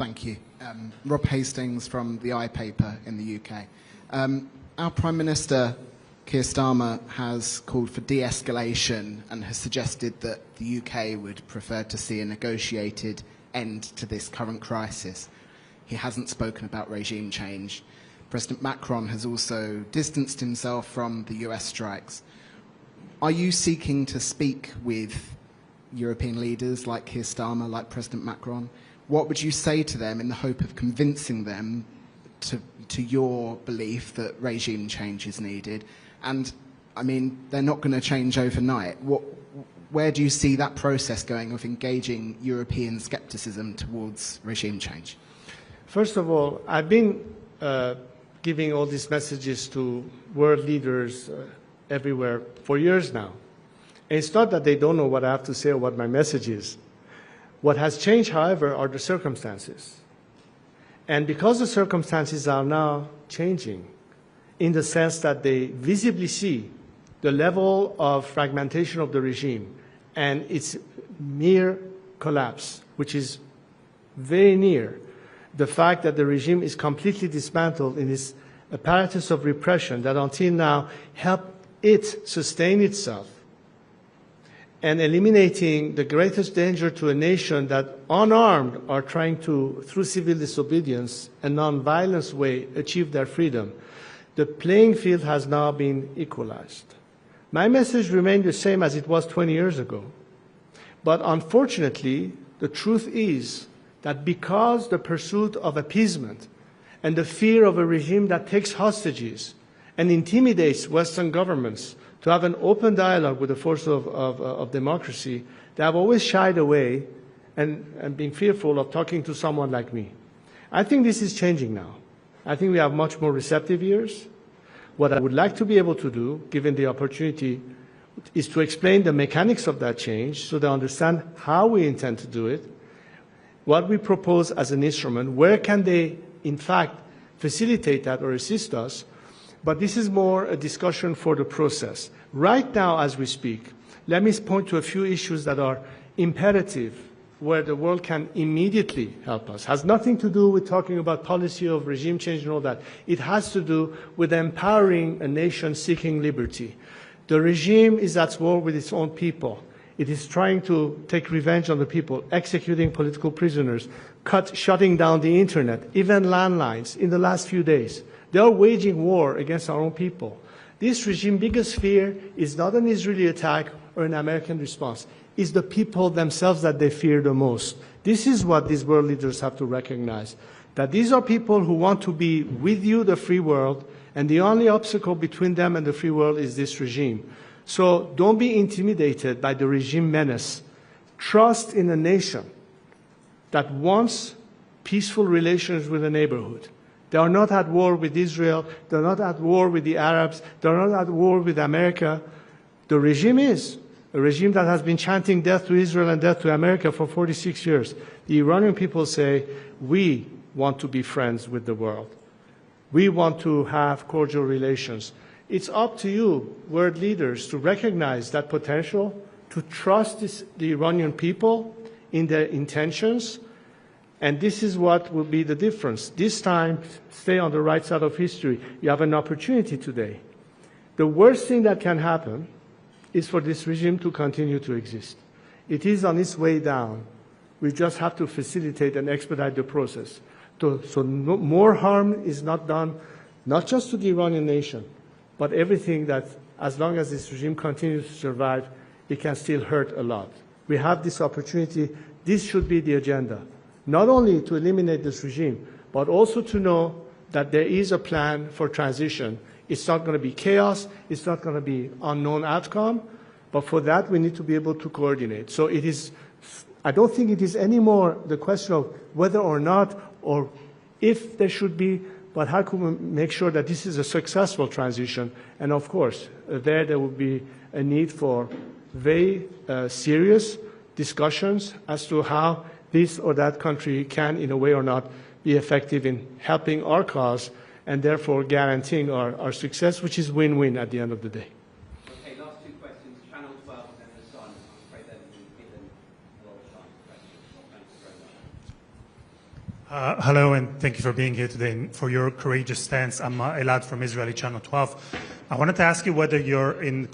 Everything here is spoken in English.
Thank you. Rob Hastings from the iPaper in the UK. Our Prime Minister, Keir Starmer, has called for de-escalation and has suggested that the UK would prefer to see a negotiated end to this current crisis. He hasn't spoken about regime change. President Macron has also distanced himself from the US strikes. Are you seeking to speak with European leaders like Keir Starmer, like President Macron? What would you say to them in the hope of convincing them to your belief that regime change is needed? And, I mean, they're not going to change overnight. Where do you see that process going of engaging European skepticism towards regime change? First of all, I've been giving all these messages to world leaders everywhere for years now. And it's not that they don't know what I have to say or what my message is. What has changed, however, are the circumstances. And because the circumstances are now changing, in the sense that they visibly see the level of fragmentation of the regime and its mere collapse, which is very near, the fact that the regime is completely dismantled in its apparatus of repression that until now helped it sustain itself, and eliminating the greatest danger to a nation that unarmed are trying to, through civil disobedience and non-violence way, achieve their freedom. The playing field has now been equalized. My message remained the same as it was 20 years ago. But unfortunately, the truth is that because the pursuit of appeasement and the fear of a regime that takes hostages and intimidates Western governments to have an open dialogue with the force of democracy, they have always shied away and been fearful of talking to someone like me. I think this is changing now. I think we have much more receptive ears. What I would like to be able to do, given the opportunity, is to explain the mechanics of that change so they understand how we intend to do it, what we propose as an instrument, where can they, in fact, facilitate that or assist us. But this is more a discussion for the process. Right now, as we speak, let me point to a few issues that are imperative, where the world can immediately help us. It has nothing to do with talking about policy of regime change and all that. It has to do with empowering a nation seeking liberty. The regime is at war with its own people. It is trying to take revenge on the people, executing political prisoners, shutting down the internet, even landlines in the last few days. They are waging war against our own people. This regime's biggest fear is not an Israeli attack or an American response. It's the people themselves that they fear the most. This is what these world leaders have to recognize, that these are people who want to be with you, the free world, and the only obstacle between them and the free world is this regime. So don't be intimidated by the regime menace. Trust in a nation that wants peaceful relations with a neighborhood. They are not at war with Israel. They're not at war with the Arabs. They're not at war with America. The regime is a regime that has been chanting death to Israel and death to America for 46 years. The Iranian people say, we want to be friends with the world. We want to have cordial relations. It's up to you, world leaders, to recognize that potential, to trust the Iranian people in their intentions. And this is what will be the difference. This time, stay on the right side of history. You have an opportunity today. The worst thing that can happen is for this regime to continue to exist. It is on its way down. We just have to facilitate and expedite the process. So more harm is not done, not just to the Iranian nation, but everything that, as long as this regime continues to survive, it can still hurt a lot. We have this opportunity. This should be the agenda. Not only to eliminate this regime, but also to know that there is a plan for transition. It's not going to be chaos. It's not going to be unknown outcome. But for that, we need to be able to coordinate. So it is, I don't think it is anymore the question of whether or not or if there should be, but how can we make sure that this is a successful transition? And of course, there will be a need for very serious discussions as to how this or that country can, in a way or not, be effective in helping our cause and therefore guaranteeing our success, which is win-win at the end of the day. Okay, last two questions. Channel 12 and then the Sun. I'm afraid that we've given a lot of time for questions. Thank you very Hello, and thank you for being here today and for your courageous stance. I'm Elad from Israeli Channel 12. I wanted to ask you whether you're in